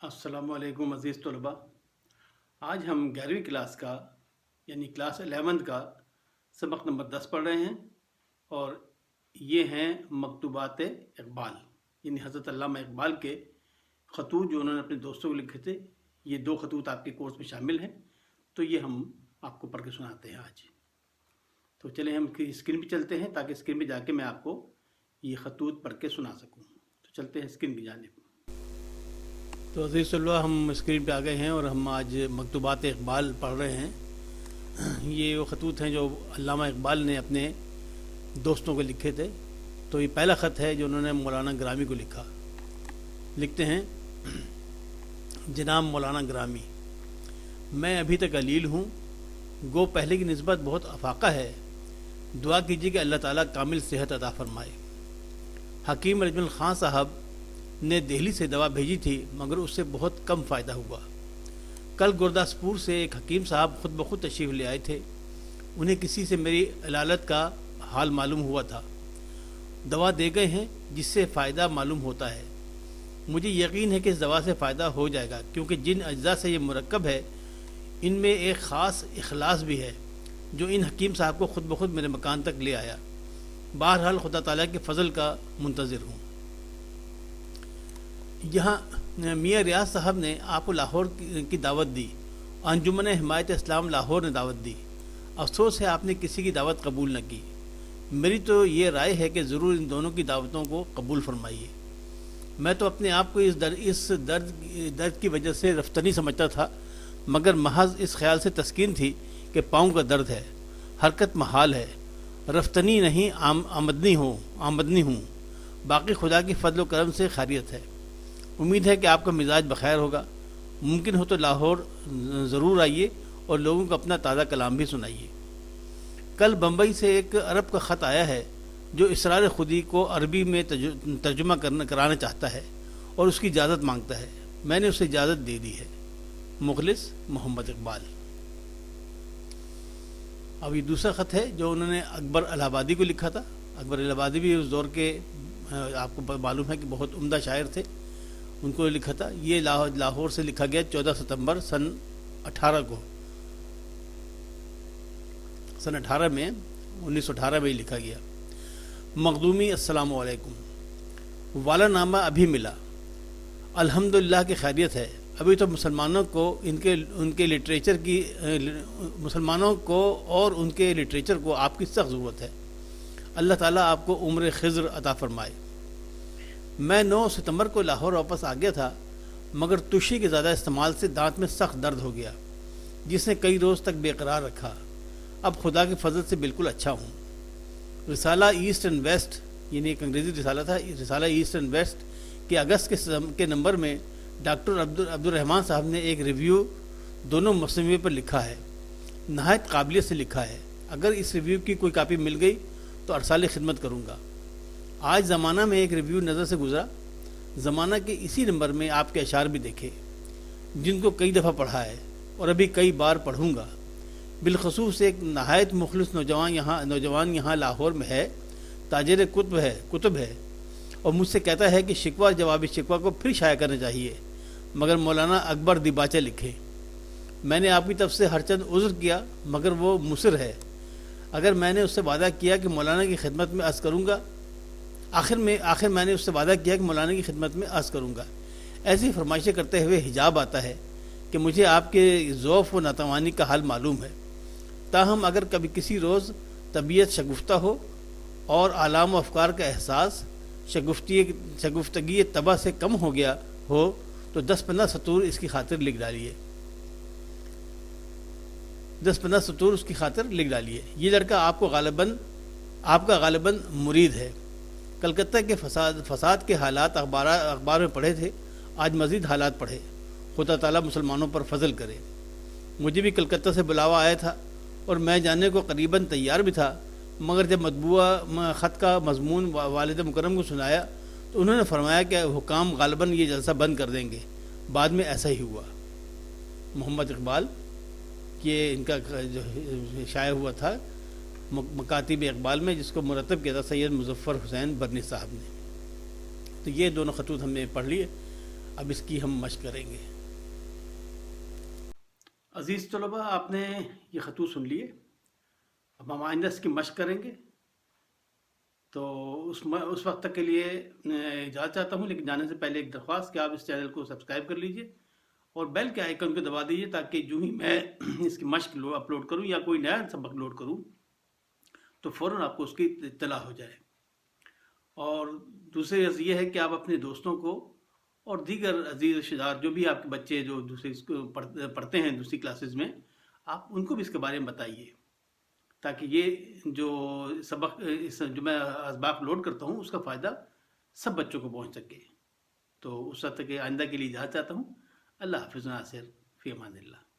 السلام علیکم عزیز طلباء. آج ہم 11ویں کلاس کا یعنی کلاس 11 کا سبق نمبر 10 پڑھ رہے ہیں اور یہ ہیں مکتوبات اقبال یعنی حضرت علامہ اقبال کے خطوط جو انہوں نے اپنے دوستوں کو لکھے تھے. یہ 2 خطوط آپ کے کورس میں شامل ہیں تو یہ ہم آپ کو پڑھ کے سناتے ہیں آج. تو چلیں ہم اسکرین پہ چلتے ہیں تاکہ اسکرین پہ جا کے میں آپ کو یہ خطوط پڑھ کے سنا سکوں. تو چلتے ہیں اسکرین کی جانب. تو عزیز طلباء ہم اسکرین پہ آ گئے ہیں اور ہم آج مکتوبات اقبال پڑھ رہے ہیں. یہ وہ خطوط ہیں جو علامہ اقبال نے اپنے دوستوں کو لکھے تھے. تو یہ پہلا خط ہے جو انہوں نے مولانا گرامی کو لکھا. لکھتے ہیں: جناب مولانا گرامی، میں ابھی تک علیل ہوں، گو پہلے کی نسبت بہت افاقہ ہے. دعا کیجیے کہ اللہ تعالیٰ کامل صحت عطا فرمائے. حکیم رجمل خان صاحب نے دہلی سے دوا بھیجی تھی مگر اس سے بہت کم فائدہ ہوا. کل گرداسپور سے ایک حکیم صاحب خود بخود تشریف لے آئے تھے. انہیں کسی سے میری علالت کا حال معلوم ہوا تھا. دوا دے گئے ہیں جس سے فائدہ معلوم ہوتا ہے. مجھے یقین ہے کہ اس دوا سے فائدہ ہو جائے گا کیونکہ جن اجزاء سے یہ مرکب ہے ان میں ایک خاص اخلاص بھی ہے جو ان حکیم صاحب کو خود بخود میرے مکان تک لے آیا. بہرحال خدا تعالیٰ کے فضل کا منتظر ہوں. یہاں میاں ریاض صاحب نے آپ کو لاہور کی دعوت دی. انجمن حمایت اسلام لاہور نے دعوت دی. افسوس ہے آپ نے کسی کی دعوت قبول نہ کی. میری تو یہ رائے ہے کہ ضرور ان دونوں کی دعوتوں کو قبول فرمائیے. میں تو اپنے آپ کو اس درد کی وجہ سے رفتنی سمجھتا تھا مگر محض اس خیال سے تسکین تھی کہ پاؤں کا درد ہے، حرکت محال ہے، رفتنی نہیں آمدنی ہوں. باقی خدا کی فضل و کرم سے خیریت ہے. امید ہے کہ آپ کا مزاج بخیر ہوگا. ممکن ہو تو لاہور ضرور آئیے اور لوگوں کو اپنا تازہ کلام بھی سنائیے. کل بمبئی سے ایک عرب کا خط آیا ہے جو اسرار خودی کو عربی میں ترجمہ کرانا چاہتا ہے اور اس کی اجازت مانگتا ہے. میں نے اسے اجازت دے دی ہے. مخلص محمد اقبال. اب یہ دوسرا خط ہے جو انہوں نے اکبر الہ آبادی کو لکھا تھا. اکبر الہ آبادی بھی اس دور کے آپ کو معلوم ہے کہ بہت عمدہ شاعر تھے. ان کو لکھا تھا. یہ لاہور سے لکھا گیا 14 ستمبر سن 18 کو. سن 18 میں 1918 میں ہی لکھا گیا. مخدومی السلام علیکم. والا نامہ ابھی ملا. الحمدللہ کی خیریت ہے. ابھی تو مسلمانوں کو ان کے لٹریچر کی مسلمانوں کو اور ان کے لٹریچر کو آپ کی سخت ضرورت ہے. اللہ تعالیٰ آپ کو عمر خضر عطا فرمائے. میں 9 ستمبر کو لاہور واپس آ گیا تھا مگر تشی کے زیادہ استعمال سے دانت میں سخت درد ہو گیا جس نے کئی روز تک بے قرار رکھا. اب خدا کے فضل سے بالکل اچھا ہوں. رسالہ ایسٹ اینڈ ویسٹ یعنی ایک انگریزی رسالہ تھا. رسالہ ایسٹ اینڈ ویسٹ کے اگست کے نمبر میں ڈاکٹر عبد الرحمن صاحب نے ایک ریویو دونوں مصنوعے پر لکھا ہے. نہایت قابلیت سے لکھا ہے. اگر اس ریویو کی کوئی کاپی مل گئی تو ارسال خدمت کروں گا. آج زمانہ میں ایک ریویو نظر سے گزرا. زمانہ کے اسی نمبر میں آپ کے اشعار بھی دیکھے جن کو کئی دفعہ پڑھا ہے اور ابھی کئی بار پڑھوں گا. بالخصوص ایک نہایت مخلص نوجوان یہاں لاہور میں ہے. تاجر کتب ہے اور مجھ سے کہتا ہے کہ شکوہ جواب شکوہ کو پھر شائع کرنا چاہیے مگر مولانا اکبر دیباچہ لکھے. میں نے آپ کی طرف سے ہر چند عذر کیا مگر وہ مصر ہے. اگر میں نے اس سے وعدہ کیا کہ مولانا کی خدمت میں عرض کروں گا آخر میں نے اس سے وعدہ کیا کہ مولانا کی خدمت میں عرض کروں گا. ایسی فرمائشیں کرتے ہوئے حجاب آتا ہے کہ مجھے آپ کے ضعف و ناتوانی کا حال معلوم ہے. تاہم اگر کبھی کسی روز طبیعت شگفتہ ہو اور آلام و افکار کا احساس شگفتگی طبع سے کم ہو گیا ہو تو 10-15 سطور اس کی خاطر لکھ ڈالیے. 10-15 سطور اس کی خاطر لکھ ڈالیے. یہ لڑکا آپ کا غالباً مرید ہے. کلکتہ کے فساد کے حالات اخبار میں پڑھے تھے. آج مزید حالات پڑھے. خدا تعالیٰ مسلمانوں پر فضل کرے. مجھے بھی کلکتہ سے بلاوا آیا تھا اور میں جانے کو قریباً تیار بھی تھا مگر جب مطبوعہ خط کا مضمون والد مکرم کو سنایا تو انہوں نے فرمایا کہ حکام غالباً یہ جلسہ بند کر دیں گے. بعد میں ایسا ہی ہوا. محمد اقبال یہ ان کا جو شائع ہوا تھا مکاتب اقبال میں جس کو مرتب کیا تھا سید مظفر حسین برنی صاحب نے. تو یہ دونوں خطوط ہم نے پڑھ لیے. اب اس کی ہم مشق کریں گے۔ عزیز طلباء، آپ نے یہ خطوط سن لیے، اب ہم آئندہ اس کی مشق کریں گے۔ تو اس وقت تک کے لیے اجازت چاہتا ہوں، لیکن جانے سے پہلے ایک درخواست کہ آپ اس چینل کو سبسکرائب کر لیجئے اور بیل کے آئیکن کو دبا دیجئے، تاکہ جو ہی میں اس کی مشق اپلوڈ کروں یا کوئی نیا سبق لوڈ کروں تو فوراً آپ کو اس کی اطلاع ہو جائے۔ اور دوسری عرض یہ ہے کہ آپ اپنے دوستوں کو اور دیگر عزیز رشتہ دار جو بھی آپ کے بچے جو دوسرے پڑھتے ہیں دوسری کلاسز میں، آپ ان کو بھی اس کے بارے میں بتائیے، تاکہ یہ جو سبق جو میں اسباق لوڈ کرتا ہوں اس کا فائدہ سب بچوں کو پہنچ سکے۔ تو اس وقت کے آئندہ کے لیے اجازت چاہتا ہوں۔ اللہ حافظ، ناصر، فی امان اللہ۔